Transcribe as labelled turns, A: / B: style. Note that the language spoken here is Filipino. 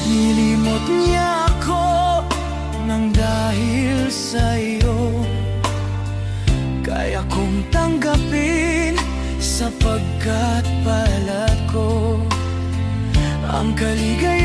A: Nilimot niya ako nang dahil sa'yo. Kaya kong tanggapin sapagkat palad ko ang kaligay